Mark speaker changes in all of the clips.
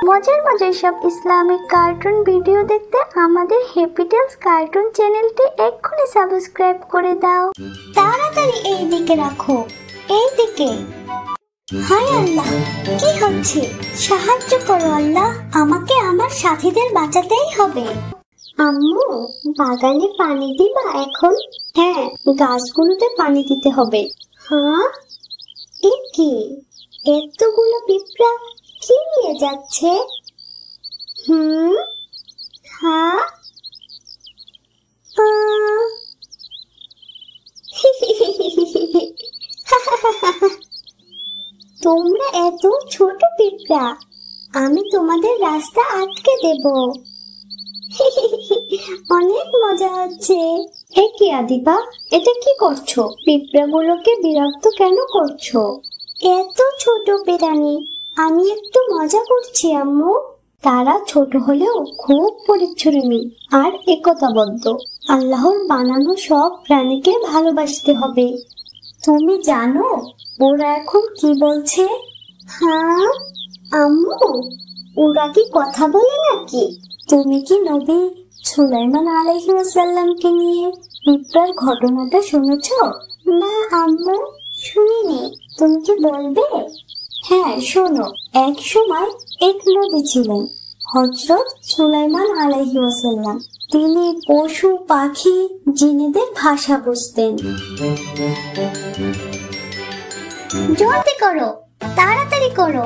Speaker 1: মজার মজার সব ইসলামিক কার্টুন ভিডিও দেখতে আমাদের হ্যাপি টেলস কার্টুন চ্যানেলটি এক্ষুনি সাবস্ক্রাইব করে দাও। তাড়াতাড়ি এই দিকে রাখো, এই দিকে। হায় আল্লাহ, কি হচ্ছে? সাহায্য করো আল্লাহ, আমাকে আমার সাথীদের বাঁচাতেই হবে। আম্মু, বাগানে পানি দিবা এখন? হ্যাঁ, গাছগুলোতে পানি দিতে হবে। হ্যাঁ, এ কি? এতগুলো পিঁপড়া কি নিয়ে যাচ্ছে? হ্যাঁ, তোমরা এত ছোট পিঁপড়া, আমি তোমাদের রাস্তা আটকে দেব। অনেক মজা হচ্ছে। এ কি আদিবা, এটা কি করছো? পিঁপড়াগুলোকে বিরক্ত কেন করছো? এত ছোট প্রাণী, আমি একটু মজা করছি আম্মু। তারা ছোট হলেও খুব পরিশ্রমী আর একতাবদ্ধ। আল্লাহর বানানো সব প্রাণীকে ভালোবাসতে হবে। তুমি জানো ওরা এখন কি বলছে? হ্যাঁ আম্মু, ওরা কি কথা বলে নাকি? তুমি কি নবী সুলাইমান আলাইহিস সালামকে নিয়ে পিঁপড়ার ঘটনাটা শুনেছো? না আম্মু, শুনিনি। তুমি কি বলবে? হ্যাঁ শোনো, এক সময় এক নবী ছিলেন, হযরত সুলাইমান আলাইহিস সালাম। তিনি পশু পাখি জিনেদের ভাষা বুঝতেন। জলদি করো, তাড়াতাড়ি করো,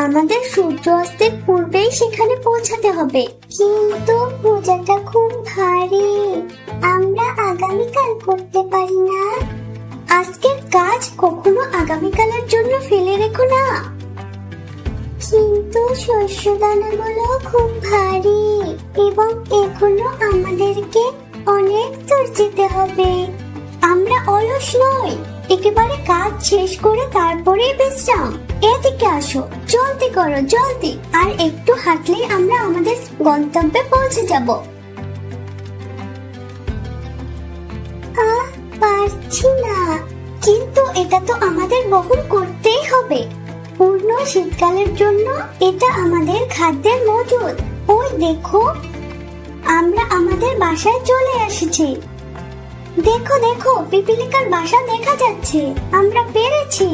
Speaker 1: আমাদের সূর্য অস্তের পূর্বেই সেখানে পৌঁছাতে হবে। কিন্তু বোঝাটা খুব ভারী, আমরা আগামীকাল করতে পারি না। আজকের কাজ কখনো আগামীকালের জন্য ফেলে রেখো না। কিন্তু শস্য দানাগুলো খুব ভারী এবং এখনো আমাদেরকে অনেক দূর যেতে হবে। আমরা অলস নই, একেবারে কাজ শেষ করে তারপরে বিশ্রাম। এদিকে আসো, জলদি করো, জলদি। আর একটু হাঁটলেই আমরা আমাদের গন্তব্যে পৌঁছে যাব। পারছি না, কিন্তু এটা তো আমাদের বহন করতেই হবে। পূর্ণ শীতকালের জন্য এটা আমাদের খাদ্যের মজুদ। ওই দেখো, আমরা আমাদের বাসায় চলে এসেছি। দেখো দেখো, পিপিলিকার বাসা দেখা যাচ্ছে। আমরা পেরেছি।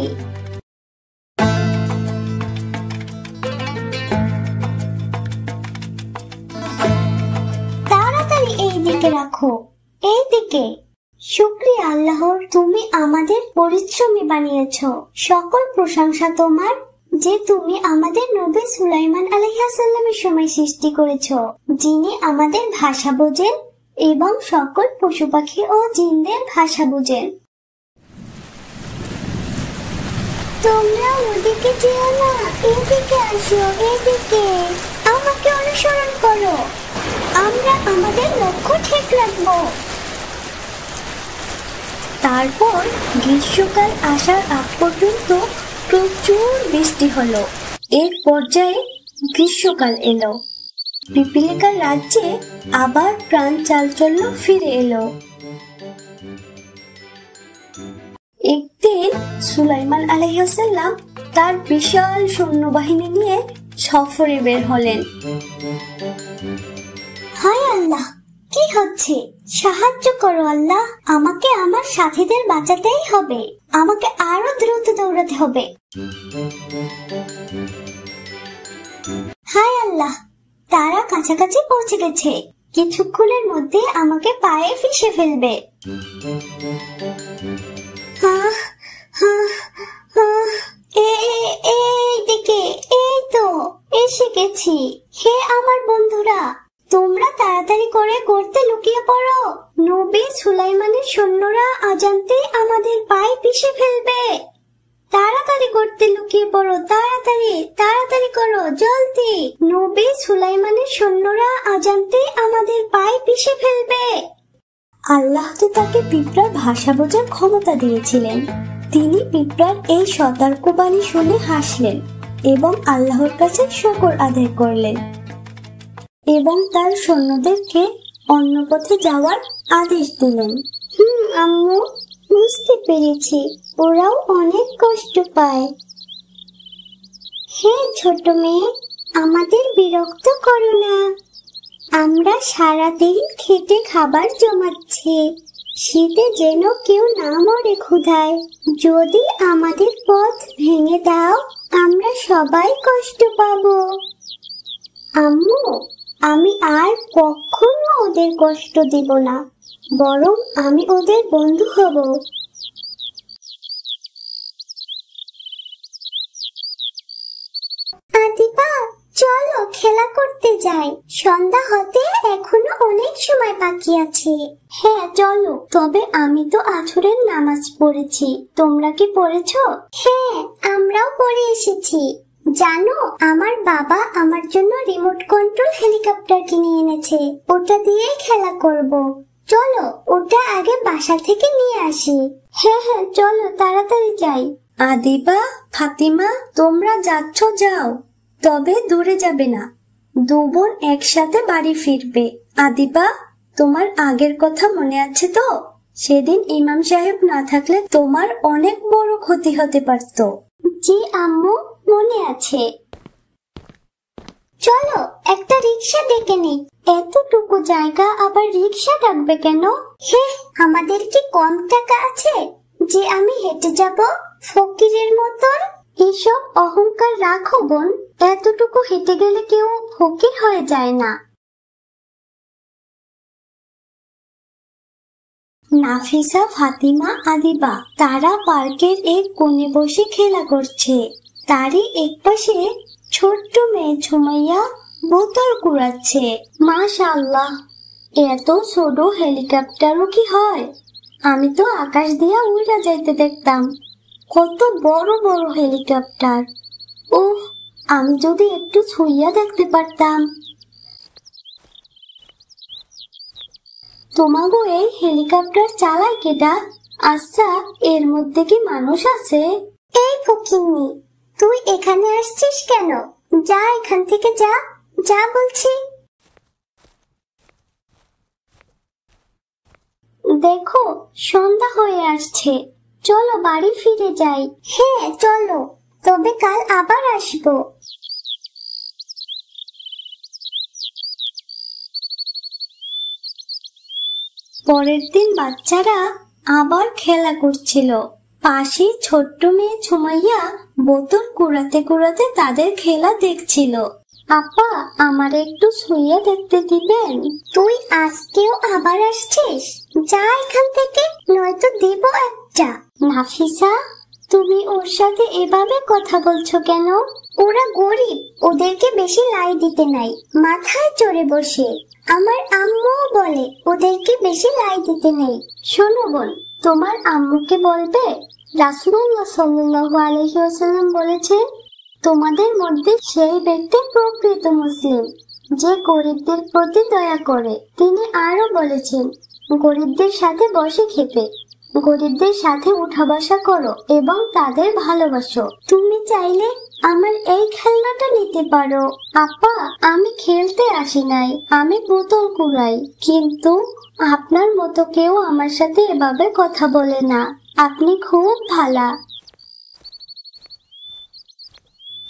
Speaker 1: তাড়াতাড়ি এই দিকে রাখো, এই দিকে। শুকরিয়া আল্লাহর, তুমি আমাদের পরিশ্রমী বানিয়েছো। সকল প্রশংসা তোমার, যে তুমি আমাদের নবী সুলাইমান আলাইহিস সালামের সময় সৃষ্টি করেছো, যিনি আমাদের ভাষা বোঝেন এবং সকল পশু পাখি ও জিনদের ভাষা বুঝেন। তোমরা ওদিকে যেও না, এদিকে আসো, এদিকে। আমাকে অনুসরণ করো, আমরা আমাদের লক্ষ্য ঠিক রাখবো। তারপর গ্রীষ্মকাল আসার আগ পর্যন্ত প্রচুর বৃষ্টি হলো। এক পর্যায়ে গ্রীষ্মকাল এলো। পিপিলিকার রাজ্যে আবার প্রাণ চাঞ্চল্য ফিরে এলো। একদিন সুলাইমান আলাইহিস সালাম তার বিশাল সৈন্যবাহিনী নিয়ে সফরে বের হলেন। হায় আল্লাহ, কি হচ্ছে? সাহায্য করো আল্লাহ, আমাকে আমার সাথীদের বাঁচাতেই হবে। আমাকে আরো দ্রুত দৌড়াতে হবে। হায় আল্লাহ, তারা কাছাকাছি পৌঁছে গেছে। কিছুক্ষণের মধ্যে আমাকে পায়ে ফেসে ফেলবে। এইদিকে, এই তো এসে গেছি। হে আমার বন্ধুরা, তোমরা তাড়াতাড়ি করে গর্তে লুকিয়ে পড়ো। নবী সুলাইমানের সৈন্যরা অজান্তেই আমাদের পায়ে পিষে ফেলবে। তাড়াতাড়ি গর্তে লুকিয়ে পড়ো, তাড়াতাড়ি, তাড়াতাড়ি করো, জলদি। নবী সুলাইমানের সৈন্যরা অজান্তেই আমাদের পায়ে পিষে ফেলবে। আল্লাহ তো তাকে পিঁপড়ার ভাষা বোঝার ক্ষমতা দিয়েছিলেন। তিনি পিঁপড়ার এই সতর্কবাণী শুনে হাসলেন এবং আল্লাহর কাছে শুকর আদায় করলেন এবং তার সৈন্যদেরকে অন্য পথে যাওয়ার আদেশ দিলেন। আম্মু, বুঝতে পেরেছি, ওরাও অনেক কষ্ট পায়। হে ছোট মেয়ে, আমাদের বিরক্ত করো না। আমরা সারাদিন খেটে খাবার জমাচ্ছি, শীতে যেন কেউ না মরে ক্ষুধায়। যদি আমাদের পথ ভেঙে দাও, আমরা সবাই কষ্ট পাবো। আম্মু, আমি আর কখনো ওদের কষ্ট দিব না, বরং আমি ওদের বন্ধু হব। আদিবা, চলো খেলা করতে যাই। সন্ধ্যা হতে এখনো অনেক সময় বাকি আছে। হ্যাঁ চলো, তবে আমি তো আসরের নামাজ পড়েছি, তোমরা কি পড়েছো? হ্যাঁ, আমরাও পড়ে এসেছি। জানো, আমার বাবা আমার জন্য রিমোট কন্ট্রোল হেলিকপ্টার কিনে এনেছে। ওটা দিয়েই খেলা করব। চলো, ওটা আগে বাসা থেকে নিয়ে আসি। হ্যাঁ হ্যাঁ, চলো তাড়াতাড়ি যাই।
Speaker 2: আদিবা, ফাতিমা, তোমরা যাচ্ছ যাও, তবে দূরে যাবে না। দু বোন একসাথে বাড়ি ফিরবে। আদিবা, তোমার আগের কথা মনে আছে তো? সেদিন ইমাম সাহেব না থাকলে তোমার অনেক বড় ক্ষতি হতে পারত।
Speaker 1: জি আম্মু, মনে আছে। চলো একটা রিক্সা ডেকে নি। এতটুকু জায়গা আবার রিক্সা ডাকবে কেন? হে, আমাদের কি কম টাকা আছে যে আমি হেঁটে যাব ফকিরের মতন? এসব অহংকার রাখো বোন, এতটুকু হেঁটে গেলে কেউ ফকির হয়ে যায় না।
Speaker 2: নাফিসা, ফাতিমা, আদিবা তারা পার্কের এক কোণে বসে খেলা করছে। তারই এক পাশে ছোট্ট মেয়ে সুমাইয়া বোতল কুড়াচ্ছে। মাশাআল্লাহ, এত ছোট হেলিকপ্টারও কি হয়? আমি তো আকাশ দিয়া উড়া যাইতে দেখতাম। কত বড় বড় হেলিকপ্টার! উফ, আমি যদি একটু ছুঁইয়া দেখতে পারতাম। তোমাগো এই হেলিকপ্টার চালায় কেডা? আচ্ছা, এর মধ্যে কি মানুষ আছে?
Speaker 1: এই ফকিন্নি, তুই এখানে আসছিস কেন? যা এখান থেকে, যা যা বলছি। দেখো, সন্ধ্যা হয়ে আসছে, চলো বাড়ি ফিরে যাই। হ্যাঁ চলো, তবে কাল আবার আসবো।
Speaker 2: পরের দিন বাচ্চারা আবার খেলা করছিল। পাশে ছোট্ট মেয়ে সুমাইয়া বোতল কুড়াতে কুড়াতে তাদের খেলা দেখছিল। আপা, আমার একটু ছুঁইয়া দেখতে দিবেন?
Speaker 1: তুই আজকেও আবার আসছিস? যা এখান থেকে, নয়তো দেব একটা।
Speaker 2: নাফিসা, তুমি ওর সাথে এভাবে কথা বলছো কেন?
Speaker 1: ওরা গরিব, ওদেরকে বেশি লাই দিতে নাই, মাথায় চড়ে বসে। আমার আম্মুও বলে ওদেরকে বেশি লাই দিতে নেই।
Speaker 2: শোনো বোন, তোমার আম্মুকে বলবে রাসূলুল্লাহ সাল্লাল্লাহু আলাইহি ওয়াসাল্লাম বলেছেন, তোমাদের মধ্যে সেই ব্যক্তি প্রকৃত মুসলিম যে গরিবদের প্রতি দয়া করে। তিনি আরো বলেছেন, গরিবদের সাথে বসে খেতে, গরিবদের সাথে উঠা বসা করো এবং তাদের ভালোবাসো। তুমি চাইলে আমার এই খেলনাটা নিতে পারো। আপা, আমি খেলতে আসি নাই, আমি বোতল কুড়াই। কিন্তু আপনার মতো কেউ আমার সাথে এভাবে কথা বলে না। আপনি খুব ভালা।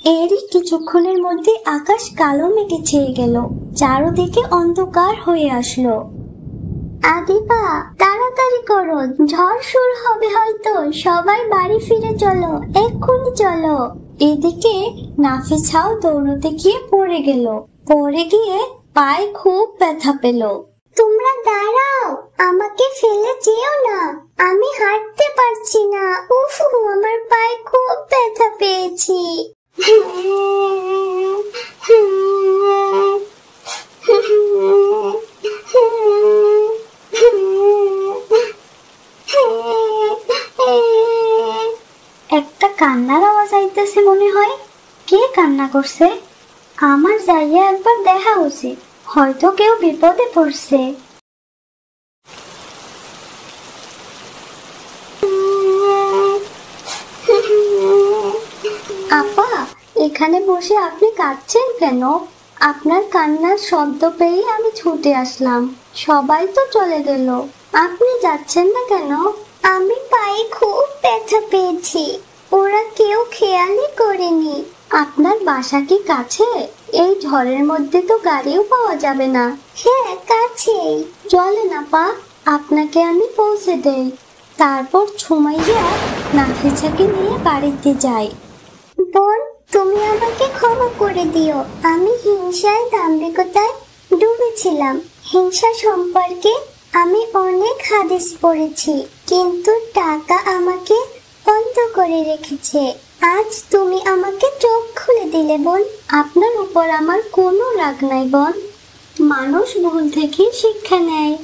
Speaker 2: এরই কিছুক্ষণের মধ্যে আকাশ কালো মেঘে ছেয়ে গেল, চারদিকে অন্ধকার হয়ে আসলো।
Speaker 1: আদিবা, তাড়াতাড়ি করো, ঝড় শুরু হবে হয়তো। সবাই বাড়ি ফিরে চলো, এক্ষুনি চলো।
Speaker 2: এদিকে নাফিসাও দৌড়তে গিয়ে পড়ে গেল। পড়ে গিয়ে পায়ে খুব ব্যথা পেল।
Speaker 1: তোমরা দাঁড়াও, আমাকে ফেলে যেও না, আমি হাঁটতে পারছি না। উফ, আমার পায়ে খুব ব্যথা পেয়েছি।
Speaker 2: একটা কান্নার আওয়াজ আইতেছে মনে হয়। কে কান্না করছে? আমার যাইয়া একবার দেখা উচিত, হয়তো কেউ বিপদে পড়ছে। আপা, এখানে বসে আপনি কাঁদছেন কেন? আপনার কান্নার শব্দ পেয়ে আমি ছুটে আসলাম। সবাই তো চলে গেল, আপনি যাচ্ছেন না কেন?
Speaker 1: আমি পায়ে খুব ব্যথা পেয়েছি, ওরা কেউ খেয়ালই করেনি।
Speaker 2: আপনার বাসা কি কাছে? এই ঝড়ের মধ্যে তো গাড়িও পাওয়া যাবে না।
Speaker 1: হ্যাঁ, কাছেই।
Speaker 2: চলেন আপা, আপনাকে আমি পৌঁছে দেই। তারপর সুমাইয়া নাফিসাকে নিয়ে বাড়িতে যায়।
Speaker 1: বোন, তুমি আমাকে ক্ষমা করে দিও। আমি হিংসায় দাম্ভিকতায় ডুবেছিলাম। হিংসা সম্পর্কে আমি অনেক হাদিস পড়েছি, কিন্তু টাকা আমাকে অন্ধ করে রেখেছে। আজ তুমি আমাকে চোখ খুলে দিলে বোন।
Speaker 2: আপনার উপর আমার কোনো রাগ নাই বোন। মানুষ ভুল থেকে শিক্ষা নেয়।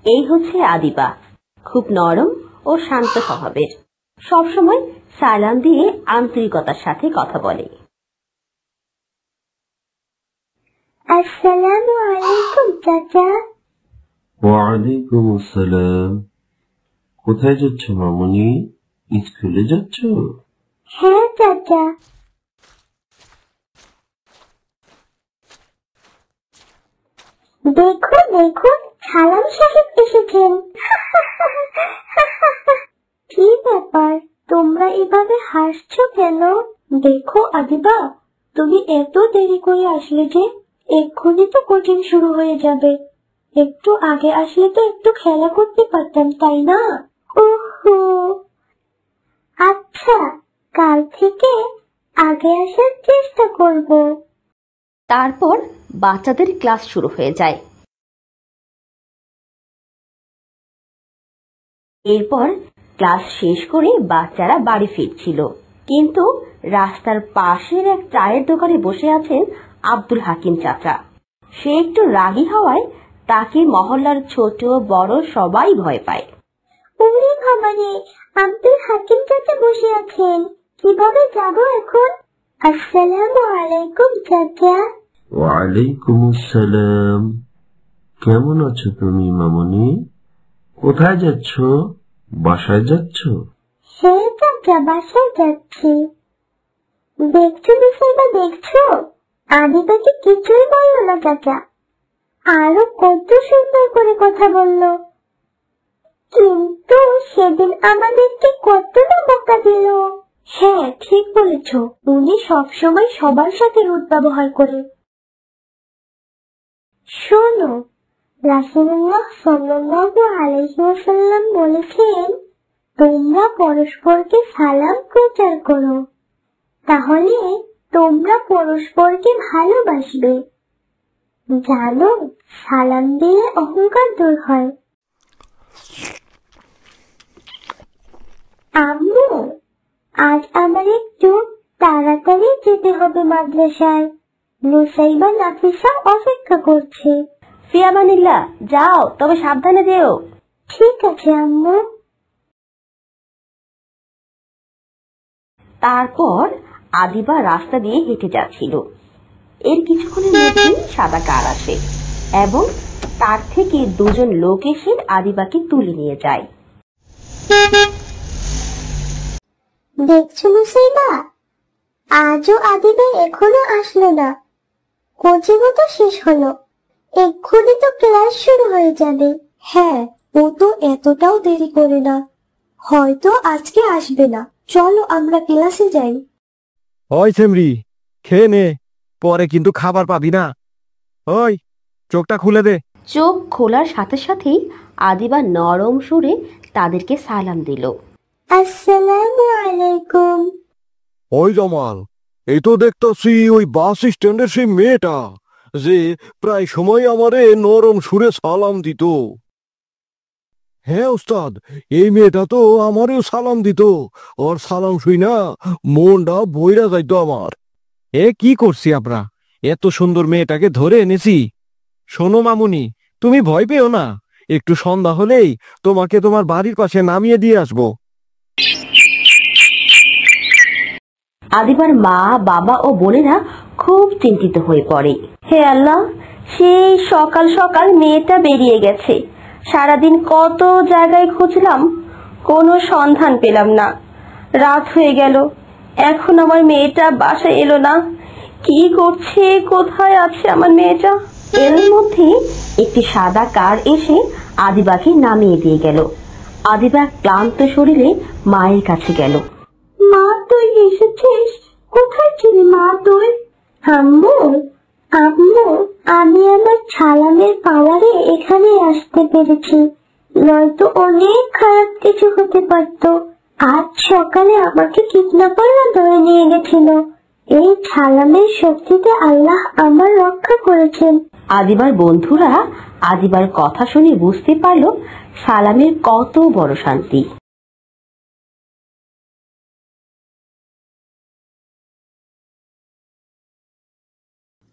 Speaker 3: এই হচ্ছে আদিবা, খুব নরম ও শান্ত স্বভাবের। সবসময় সালাম দিয়ে আন্তরিকতার সাথে কথা বলে।
Speaker 1: আসসালামু আলাইকুম চাচা।
Speaker 4: ওয়ালাইকুম আসসালাম। কোথায় যাচ্ছ মামুনি? স্কুলে যাচ্ছ?
Speaker 1: হ্যাঁ চাচা। দেখুন দেখুন, সালাম সাহেব এসেছেন। কি ব্যাপার, তোমরা এভাবে হাসছো কেন?
Speaker 2: দেখো আদিবা, তুমি এত দেরি করে আসলে যে? এক্ষুনি তো কোচিং শুরু হয়ে যাবে। একটু আগে আসলে তো একটু খেলা করতে পারতাম, তাই না?
Speaker 1: ওহো, আচ্ছা, কাল থেকে আগে আসার চেষ্টা করব।
Speaker 3: তারপর বাচ্চাদের ক্লাস শুরু হয়ে যায়। এরপর ক্লাস শেষ করে বাচ্চারা বাড়ি ফিরছিল, কিন্তু রাস্তার পাশের এক চায়ের দোকানে বসে আছেন আব্দুল হাকিম চাচা। সে একটু রাগী হওয়ায় তাকে মহল্লার ছোট বড় সবাই ভয় পায়।
Speaker 1: ওরে বাবারে, আব্দুল হাকিম চাচা বসে আছেন। কিভাবে যাবো এখন? আসসালামু আলাইকুম চাচা।
Speaker 4: ওয়ালাইকুম আসসালাম। কেমন আছো তুমি মামুনি? কোথায় যাচ্ছ? বাসায় যাচ্ছ?
Speaker 1: হ্যাঁ চাচা, বাসায় যাচ্ছি। দেখছো বিষয়টা, দেখছো? আদিবাকে কিছুই বললো না চাচা, আরো কত সুন্দর করে কথা বললো। কিন্তু সেদিন আমাদেরকে কত না বকা দিল।
Speaker 2: হ্যাঁ, ঠিক বলেছ। উনি সবসময় সবার সাথে রুড ব্যবহার করে।
Speaker 1: শোনো, রাসূলুল্লাহ সাল্লাল্লাহু আলাইহি ওয়াসাল্লাম বলেছেন, তোমরা পরস্পরকে সালাম প্রচার করো, তাহলে তোমরা পরস্পরকে ভালোবাসবে। জানো, সালাম দিলে অহংকার দূর হয়। আম্মু, আজ আমার একটু তাড়াতাড়ি যেতে হবে মাদ্রাসায়। নুসাইবা নাফিসা অপেক্ষা করছে।
Speaker 3: ফি আমানিল্লাহ, যাও, তবে সাবধানে যেও।
Speaker 1: ঠিক আছে আম্মু।
Speaker 3: তারপর আদিবা রাস্তা দিয়ে হেঁটে যাচ্ছিল। এর কিছুক্ষণের মধ্যে সাদা কার আসে এবং তার থেকে দুজন লোক এসে আদিবাকে তুলে নিয়ে যায়।
Speaker 1: দেখছো নুসাইবা, আজও আদিবা এখনো আসলো না। কোচিংও তো শেষ হলো, এক্ষুনি তো ক্লাস শুরু হয়ে যাবে।
Speaker 2: হ্যাঁ, ও তো এতটাও দেরি করে না। হয়তো আজকে আসবে না। চলো আমরা ক্লাসে যাই।
Speaker 5: ওই সেমরি, খেয়ে নে, পরে কিন্তু খাবার পাবি না। ওই, চোখটা খুলে দে।
Speaker 3: চোখ খোলার সাথে সাথেই আদিবা নরম সুরে তাদেরকে সালাম দিল।
Speaker 1: আসসালামু আলাইকুম।
Speaker 5: ওই জামাল, এই তো দেখতেছি ওই বাস স্ট্যান্ডের সেই মেয়েটা যে প্রায় সময় আমারে নরম সুরে সালাম দিত। হ্যাঁ ওস্তাদ, এই মেয়েটা তো আমারেও সালাম দিত। ওর সালাম শুই না মনটা বইরা যাইতো আমার। এ কি করছি আমরা, এত সুন্দর মেয়েটাকে ধরে এনেছি। শোনো মামুনি, তুমি ভয় পেও না, একটু সন্ধ্যা হলেই তোমাকে তোমার বাড়ির পাশে নামিয়ে দিয়ে আসবো।
Speaker 3: আদিবার মা, বাবা ও বোনেরা খুব চিন্তিত হয়ে পড়ে। হে আল্লাহ, সেই সকাল সকাল মেয়েটা বেরিয়ে গেছে। সারাদিন কত জায়গায় খুঁজলাম, কোনো সন্ধান পেলাম না। রাত হয়ে গেল, এখন আমার মেয়েটা বাসায় এলো না। কি করছে, কোথায় আছে আমার মেয়েটা? এর মধ্যে একটি সাদা কার এসে আদিবাকে নামিয়ে দিয়ে গেল। আদিবা ক্লান্ত শরীরে মায়ের কাছে গেল। মা, তুই এসেছিস? কোথায় ছিলি মা তুই? আম্মু, আম্মু, আমি আমার ছালামের পাওয়ারে এখানে আসতে পেরেছি, নয়তো অনেক খারাপ কিছু হতে পারত। আজ সকালে আমাকে কিডন্যাপাররা ধরে নিয়ে গেছিল। এই ছালামের শক্তিতে আল্লাহ আমার রক্ষা করেছেন। আদিবার বন্ধুরা আদিবার কথা শুনে বুঝতে পারল সালামের কত বড় শান্তি।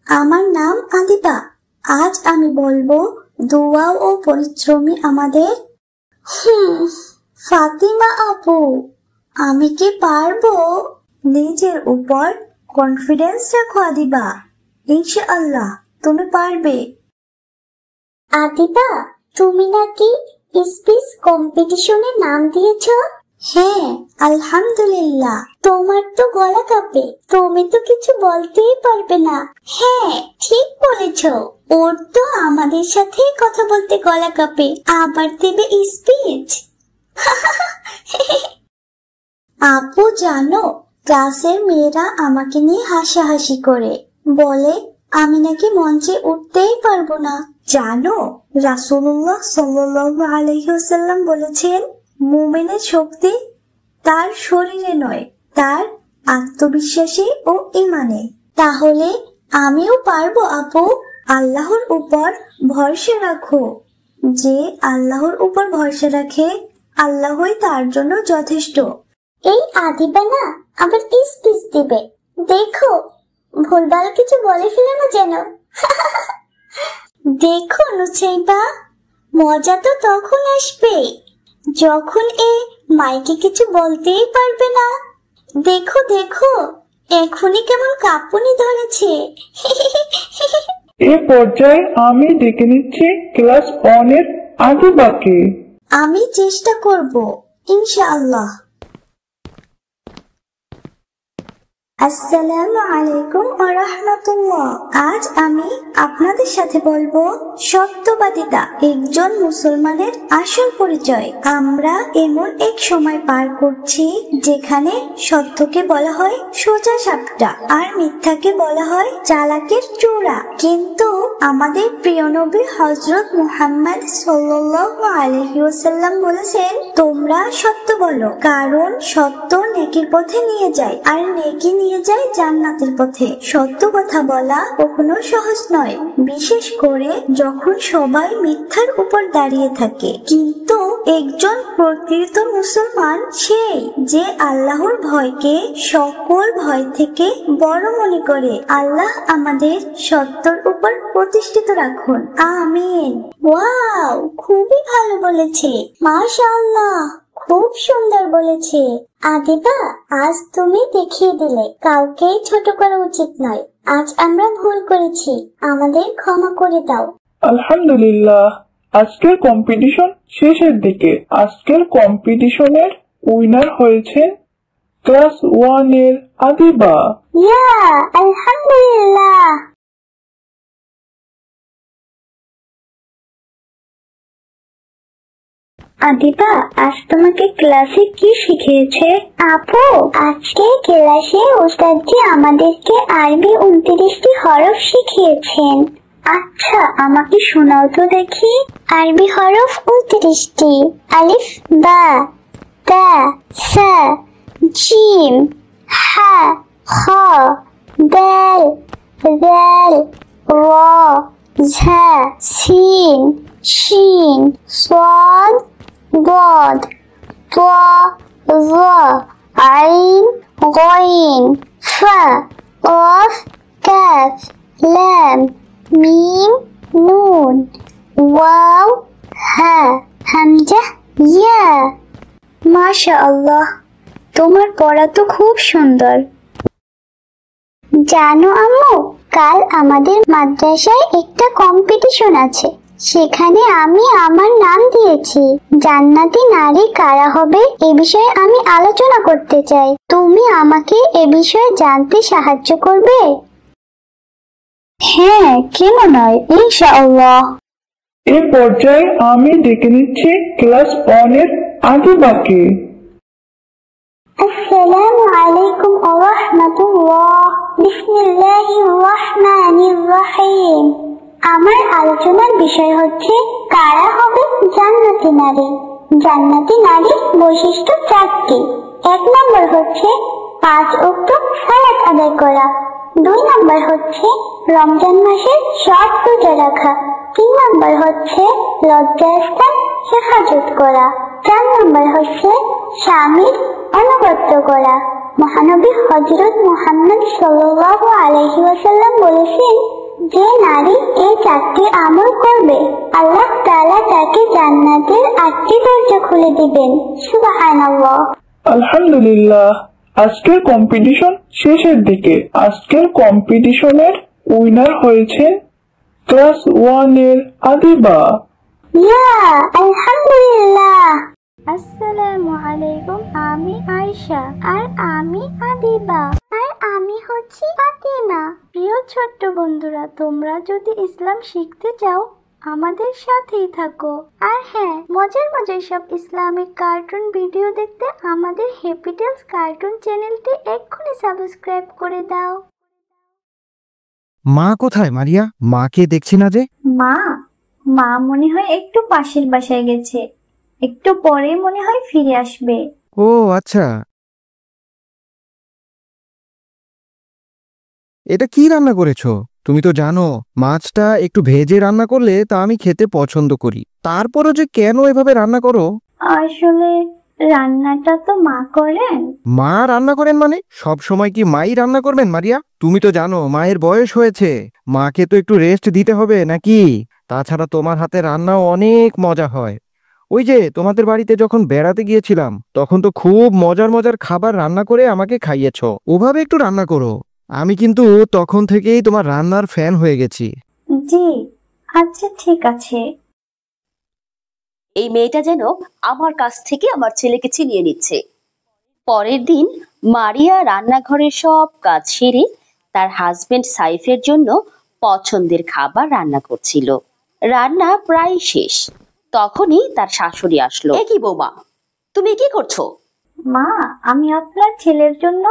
Speaker 1: আমার নাম আদিবা। আজ আমি বলবো দোয়া ও পরিশ্রমী আমাদের। ফাতিমা আপু, আমি কি পারবো? নিজের উপর কনফিডেন্স রাখো আদিবা, ইনশাআল্লাহ তুমি পারবে।
Speaker 2: আদিবা, তুমি নাকি স্পিচ কম্পিটিশনে নাম দিয়েছ?
Speaker 1: হ্যাঁ, আলহামদুলিল্লাহ।
Speaker 2: তোমার তো গলা কাঁপে, তুমি তো কিছু বলতেই পারবে না।
Speaker 1: হ্যাঁ, ঠিক বলেছ। ওর তো আমাদের সাথে কথা বলতে গলা কাঁপে, আবার দেবে স্পিচ। আপু জানো, ক্লাসের মেয়েরা আমাকে নিয়ে হাসাহাসি করে, বলে আমি নাকি মঞ্চে উঠতেই পারবো না। জানো, রাসূলুল্লাহ সাল্লাল্লাহু আলাইহি ওয়াসাল্লাম বলেছেন, মুমিনের শক্তি তার শরীরে নয়, তার আত্মবিশ্বাসী ও ঈমানে। তাহলে আমিও পারবো আপু। আল্লাহর উপর ভরসা রাখো। যে আল্লাহর উপর ভরসা রাখে, আল্লাহই তার জন্য যথেষ্ট।
Speaker 2: এই আদিবা না আবার স্পিচ দিবে, দেখো ভুলভাল কিছু বলে ফেলে না যেন।
Speaker 1: দেখো নুসাইবা, মজা তো তখন আসবে যখন এ মাইকে কিছু বলতেই পারবে না। দেখো দেখো, এখনই কেমন কাঁপুনি ধরেছে।
Speaker 6: এ পর্যায়ে আমি ডেকে নিচ্ছি ক্লাস 1 এর আদিবাকে।
Speaker 1: আমি চেষ্টা করব, ইনশাআল্লাহ। আসসালামু আলাইকুম ওয়া রাহমাতুল্লাহ। আজ আমি আপনাদের সাথে বলবো সত্যবাদিতা একজন মুসলমানের আসল পরিচয়। আমরা এমন এক সময় পার করছি যেখানে সত্যকে বলা হয় সোজা সাপটা, আর মিথ্যাকে বলা হয় চালাকের চূড়া। কিন্তু আমাদের প্রিয় নবী হযরত মুহাম্মদ সাল্লাল্লাহু আলাইহি ওয়াসাল্লাম বলেছেন, তোমরা সত্য বলো, কারণ সত্য নেকির পথে নিয়ে যায়, আর নেকি নিয়ে যায় জান্নাতের পথে। সত্য কথা বলা কখনো সহজ নয়, বিশেষ করে যখন সবাই মিথ্যার উপর দাঁড়িয়ে থাকে। কিন্তু একজন প্রকৃত মুসলমান সেই যে আল্লাহর ভয়কে সকল ভয় থেকে বড় মনে করে। আল্লাহ আমাদের সত্যর উপর প্রতিষ্ঠিত রাখুন, আমিন।
Speaker 2: ওয়াও, খুবই ভালো বলেছে, মাশাআল্লাহ, খুব সুন্দর বলেছে। আদিবা, আজ তুমি দেখিয়ে দিলে কাউকেই ছোট করা উচিত নয়। আজ আমরা ভুল করেছি, আমাদের ক্ষমা করে দাও।
Speaker 6: আলহামদুলিল্লাহ, আজকের কম্পিটিশন শেষের দিকে। আজকের কম্পিটিশনের উইনার হয়েছে ক্লাস 1 এর আদিবা।
Speaker 2: ইয়া, আলহামদুলিল্লাহ। আদিবা, আজ তোমাকে ক্লাসে কি শিখিয়েছে? আপু, আজকে ক্লাসে ওস্তাদজি আমাদেরকে আরবি 29টি হরফ শিখিয়েছেন। আচ্ছা, আমাকে শোনাও তো দেখি। আরবি হরফ 29টি। আলিফ, বা, তা, সা, জিম, হা, খ, দাল, দাল, র, ঝা, সিন, শিন, صاد, ضاد, طا, ظا, عين, غين, فا, قاف, كاف, لام, ميم, نون, واو, হা, হামজা, ইয়া। মাশাআল্লাহ, তোমার পড়া তো খুব সুন্দর।
Speaker 1: জানো আম্মু, কাল আমাদের মাদ্রাসায় একটা কম্পিটিশন আছে। সেখানে আমি আমার নাম দিয়েছি। জান্নাতি নারী কারা হবে এ বিষয়ে আমি আলোচনা করতে চাই। তুমি আমাকে এ বিষয়ে জানতে সাহায্য করবে? হ্যাঁ, কেন নয়, ইনশাআল্লাহ।
Speaker 6: এ পর্যায়ে আমি ডেকে নিচ্ছি ক্লাস 1 এর আদিবাকে।
Speaker 1: আসসালামু আলাইকুম ওয়া রাহমাতুল্লাহ। বিসমিল্লাহির রহমানির রহিম। আমার আলোচনার বিষয় হচ্ছে কারা হবে জান্নাতি নারী। জান্নাতি নারীর বৈশিষ্ট্য 4টি। 1 নম্বর হচ্ছে 5 ওয়াক্ত সালাত আদায় করা। 2 নম্বর হচ্ছে রমজান মাসের সব রোজা রাখা। 3 নম্বর হচ্ছে লজ্জাস্থান হেফাজত করা। 4 নম্বর হচ্ছে স্বামীর অনুগত্য করা। মহানবী হযরত মুহাম্মদ সাল্লাল্লাহু আলাইহি ওয়াসাল্লাম বলেছেন, যে নারী এই 4টি আমল করবে আল্লাহ তাআলা তাকে জান্নাতের 8টি দরজা খুলে দিবেন। সুবহানাল্লাহ।
Speaker 6: আলহামদুলিল্লাহ, আজকের কম্পিটিশন শেষের দিকে। আজকের কম্পিটিশনের উইনার হয়েছে ক্লাস 1 এর আদিবা।
Speaker 1: ইয়া আলহামদুলিল্লাহ।
Speaker 2: আসসালামু আলাইকুম, আমি আয়েশা। আর আমি আদিবা। আর আমি হচ্ছি ফাতিমা। প্রিয় ছোট্ট বন্ধুরা, তোমরা যদি ইসলাম শিখতে চাও আমাদের সাথেই থাকো। আর হ্যাঁ, মজার মজার সব ইসলামিক কার্টুন ভিডিও দেখতে আমাদের হ্যাপি টেলস কার্টুন চ্যানেলটি এক্ষুনি সাবস্ক্রাইব করে দাও।
Speaker 5: মা কোথায় মারিয়া? মাকে দেখছি না যে।
Speaker 1: মা মনে হয় একটু পাশের বাসায় গেছে। একটু পরে মনে হয় ফিরে আসবে।
Speaker 5: ও আচ্ছা। এটা কি রান্না করেছো? তুমি তো জানো মাছটা একটু ভেজে রান্না করলে তা আমি খেতে পছন্দ করি। তারপরও যে কেন এভাবে রান্না করো?
Speaker 1: আসলে রান্নাটা তো মা করেন।
Speaker 5: মা রান্না করেন মানে সব সময় কি মাই রান্না করবেন মারিয়া? তুমি তো জানো মায়ের বয়স হয়েছে, মাকে তো একটু রেস্ট দিতে হবে নাকি? তাছাড়া তোমার হাতে রান্নাও অনেক মজা হয়। ওই যে তোমাদের বাড়িতে যখন বেড়াতে গিয়েছিলাম তখন তো খুব মজার মজার খাবার রান্না করে আমাকে খাইয়েছো। ওভাবে একটু রান্না করো। আমি কিন্তু তখন থেকেই তোমার রান্নার ফ্যান হয়ে গেছি।
Speaker 1: জি, আচ্ছা ঠিক আছে।
Speaker 3: এই মেয়েটা যেন আমার কাছ থেকে আমার ছেলেকে ছিনিয়ে নিচ্ছে। পরের দিন মারিয়া রান্নাঘরের সব কাজ সেরে তার হাজবেন্ড সাইফের জন্য পছন্দের খাবার রান্না করছিল। রান্না প্রায় শেষ, তখনই তার শাশুড়ি আসলো। এ কি বৌমা, তুমি কি করছো?
Speaker 1: মা, আমি আপনার ছেলের জন্য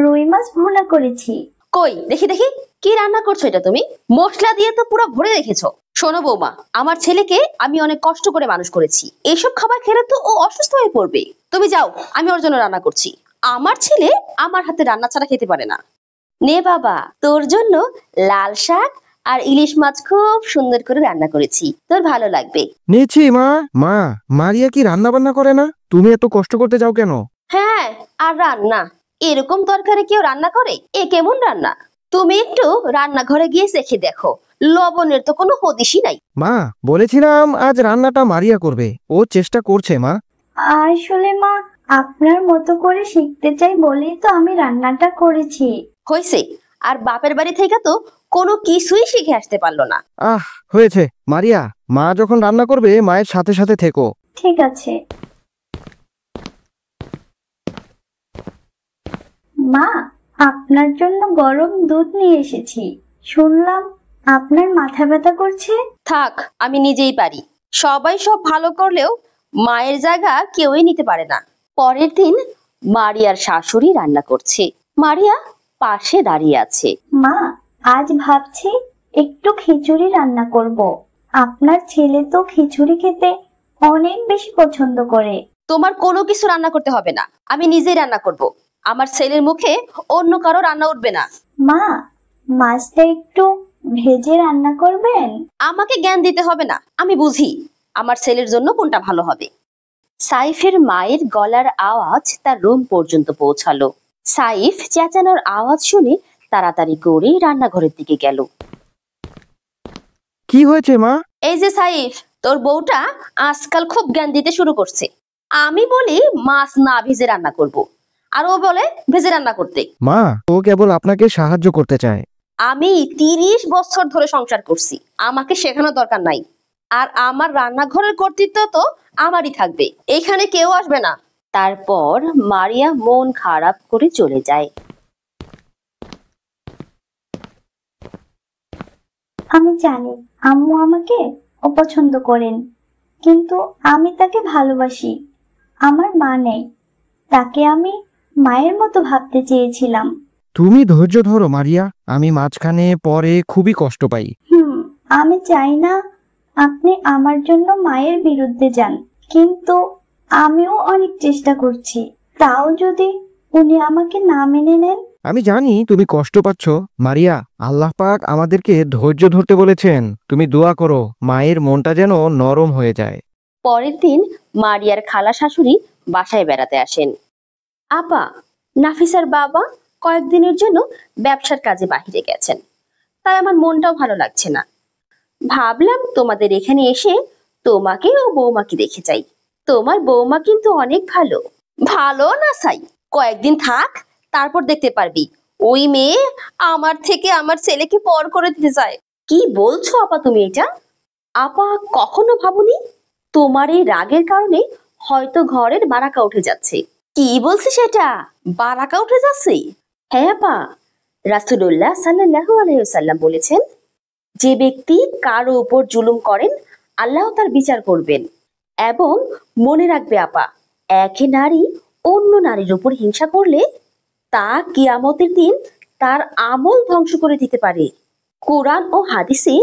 Speaker 1: রুই মাছ ভুনা করেছি।
Speaker 3: কই দেখি দেখি, কি রান্না করছো এটা তুমি? মশলা দিয়ে তো পুরো ভরে রেখেছো। শোনো বৌমা, আমার ছেলেকে আমি অনেক কষ্ট করে মানুষ করেছি। এইসব খাবার খেলে তো ও অসুস্থ হয়ে পড়বে। তুমি যাও, আমি ওর জন্য রান্না করছি। আমার ছেলে আমার হাতে রান্না ছাড়া খেতে পারে না। নে বাবা, তোর জন্য লাল শাক আর ইলিশ মাছ খুব সুন্দর করে রান্না করেছি, তোর ভালো লাগবে।
Speaker 5: নিয়েছি মা। মা, মারিয়া কি রান্না বান্না করে না? তুমি এত কষ্ট করতে যাও কেন?
Speaker 3: হ্যাঁ, আর রান্না, এরকম তরকারি কেউ রান্না করে? এ কেমন রান্না? তুমি একটু রান্নাঘরে গিয়ে দেখে দেখো, লবণের তো কোনো হদিশই নাই।
Speaker 5: মা, বলেছিলাম আজ রান্নাটা মারিয়া করবে। ও চেষ্টা করছে মা।
Speaker 1: আসলে মা, আপনার মতো করে শিখতে চাই বলেই তো আমি রান্নাটা করেছি।
Speaker 3: হয়েছে, আর বাপের বাড়ি থেকে তো কোনো কিছুই শিখে আসতে পারলো না।
Speaker 5: হয়েছে মারিয়া, মা যখন রান্না করবে মায়ের সাথে সাথে থেকো।
Speaker 1: ঠিক আছে। মা, আপনার জন্য গরম দুধ নিয়ে এসেছি। শুনলাম আপনার মাথা ব্যথা করছে।
Speaker 3: থাক, আমি নিজেই পারি। সবাই সব ভালো করলেও মায়ের জায়গা কেউই নিতে পারে না। পরের দিন মারিয়ার শাশুড়ি রান্না করছে, মারিয়া পাশে দাঁড়িয়ে আছে।
Speaker 1: মা, আজ ভাবছি একটু খিচুড়ি রান্না করব। আপনার ছেলে তো খিচুড়ি খেতে অনেক বেশি পছন্দ করে।
Speaker 3: তোমার কোনো কিছু রান্না করতে হবে না, আমি নিজেই রান্না করব। আমার ছেলের মুখে অন্য কারো রান্না উঠবে না।
Speaker 1: মা, মাছটা একটু ভেজে রান্না করবেন।
Speaker 3: আমাকে জ্ঞান দিতে হবে না, আমি বুঝি আমার ছেলের জন্য কোনটা ভালো হবে। সাইফের মায়ের গলার আওয়াজ তার রুম পর্যন্ত পৌঁছালো। সাইফ চেঁচানোর আওয়াজ শুনে তাড়াতাড়ি করে রান্নাঘরের দিকে গেল।
Speaker 5: কি হয়েছে মা?
Speaker 3: এই যে সাইফ, তোর বউটা আজকাল খুব জ্ঞান দিতে শুরু করছে। আমি বলি মাছ না ভেজে রান্না করব, আর ও বলে ভেজে রান্না করতে।
Speaker 5: মা, ও কেবল আপনাকে সাহায্য করতে চায়।
Speaker 3: আমি 30 বছর ধরে সংসার করছি, আমাকে শেখানোর দরকার নাই। আর আমার রান্নাঘরের কর্তৃত্ব তো আমারই থাকবে, এখানে কেউ আসবে না। তারপর মারিয়া মন খারাপ করে চলে যায়।
Speaker 1: আমি জানি আম্মু আমাকে অপছন্দ করেন, কিন্তু আমি তাকে ভালোবাসি। আমার মা নেই, তাকে আমি মায়ের মতো ভাবতে চেয়েছিলাম।
Speaker 5: তুমি ধৈর্য ধরো মারিয়া, আমি মাঝখানে পরে খুবই কষ্ট পাই।
Speaker 1: আমি চাই না আপনি আমার জন্য মায়ের বিরুদ্ধে যান, কিন্তু আমিও অনেক চেষ্টা করছি। তাও যদি উনি আমাকে না মেনে নেন।
Speaker 5: আমি জানি তুমি কষ্ট পাচ্ছ মারিয়া, আল্লাহ পাক আমাদেরকে ধৈর্য ধরতে বলেছেন। তুমি দোয়া করো মায়ের মনটা যেন নরম হয়ে যায়।
Speaker 3: পরের দিন মারিয়ার খালা শাশুড়ি বাসায় বেড়াতে আসেন। আপা, নাফিসার বাবা কয়েকদিনের জন্য ব্যবসার কাজে বাহিরে গেছেন, তাই আমার মনটাও ভালো লাগছে না। ভাবলাম তোমাদের এখানে এসে তোমাকে ও বৌমাকে দেখে যাই। তোমার বৌমা কিন্তু অনেক ভালো। ভালো না সাই, কয়েকদিন থাক, তারপর দেখতে পারবি ওই মেয়ে আমার থেকে আমার ছেলেকে পর করে দিতে চায়। কি বলছো আপা তুমি এটা? আপা কখনো ভাবুনি তোমার এই রাগের কারণে হয়তো ঘরের বারাকা উঠে যাচ্ছে। কি বলছিস সেটা? বারাকা উঠে যাচ্ছে? হ্যাঁ আপা, রাসূলুল্লাহ সাল্লাল্লাহু আলাইহি ওয়াসাল্লাম বলেছেন, যে ব্যক্তি কারো উপর জুলুম করেন আল্লাহ তার বিচার করবেন। এবং মনে রাখবে আপা, একই নারী অন্য নারীর উপর হিংসা করলে তা কিয়ামতের দিন তার আমল ধ্বংস করে দিতে পারে। কোরআন ও হাদিসে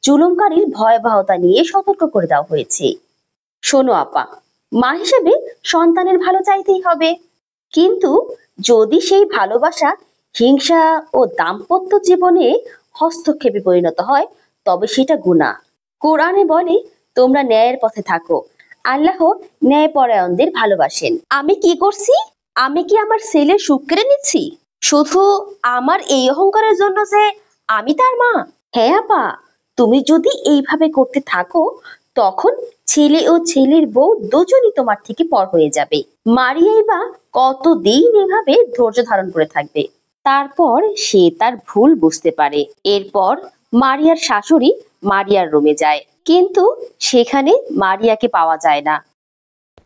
Speaker 3: জুলুমকারীর ভয়াবহতা নিয়ে সতর্ক করে দেওয়া হয়েছে। শোনো আপা, মা হিসেবে সন্তানের ভালো চাইতেই হবে, কিন্তু যদি সেই ভালোবাসা হিংসা ও দাম্পত্য জীবনে হস্তক্ষেপে পরিণত হয় তবে সেটা গুনাহ। কোরআনে বলে, তোমরা ন্যায়ের পথে থাকো, আল্লাহ ন্যায়পরায়ণদের ভালোবাসেন। আমি কি করছি? আমি কি আমার ছেলের সুখ কেড়ে নিচ্ছি শুধু আমার এই অহংকারের জন্য যে আমি তার মা? হ্যাঁ আপা, তুমি যদি এইভাবে করতে থাকো তখন ছেলে ও ছেলের বউ দুজনই তোমার থেকে পর হয়ে যাবে। মারিয়াই বা কতদিন এভাবে ধৈর্য ধারণ করে থাকবে? তারপর সে তার ভুল বুঝতে পারে। এরপর মারিয়ার শাশুড়ি মারিয়ার রুমে যায়, কিন্তু সেখানে মারিয়াকে পাওয়া যায় না।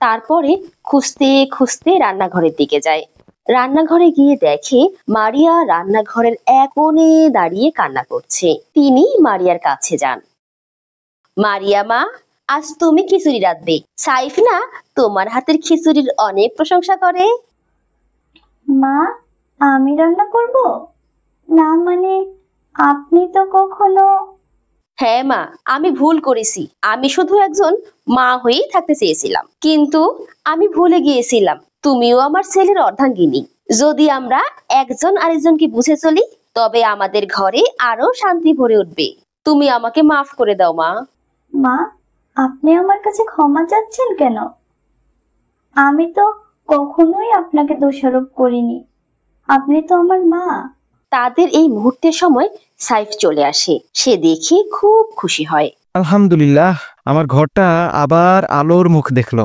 Speaker 3: তারপরে খুঁজতে খুঁজতে রান্নাঘরের দিকে যায়। রান্নাঘরে গিয়ে দেখে মারিয়া রান্নাঘরের এক কোণে দাঁড়িয়ে কান্না করছে। তিনি মারিয়ার কাছে যান। মারিয়া মা, আজ তুমি খিচুড়ি রাঁধবে। সাইফ না তোমার হাতের খিচুড়ির অনেক প্রশংসা করে।
Speaker 1: মা, আমি রান্না করব? না মানে আপনি তো কখনো।
Speaker 3: হ্যাঁ মা, আমি ভুল করেছি। আমি শুধু একজন মা হয়েই থাকতে চেয়েছিলাম, কিন্তু আমি ভুলে গিয়েছিলাম তুমিও আমার ছেলের অর্ধাঙ্গিনী। যদি আমরা একজন আরেকজনকে বুঝে চলি তবে আমাদের ঘরে আরো শান্তি ভরে উঠবে। তুমি আমাকে মাফ করে দাও মা।
Speaker 1: মা, আপনি আমার কাছে ক্ষমা চাচ্ছেন কেন? আমি তো কখনোই আপনাকে দোষারোপ করিনি, আপনি তো আমার মা।
Speaker 3: তাদের এই মুহূর্তের সময় সাইফ চলে আসে। সে দেখে খুব খুশি হয়।
Speaker 5: আলহামদুলিল্লাহ, আমার ঘরটা আবার আলোর মুখ দেখলো।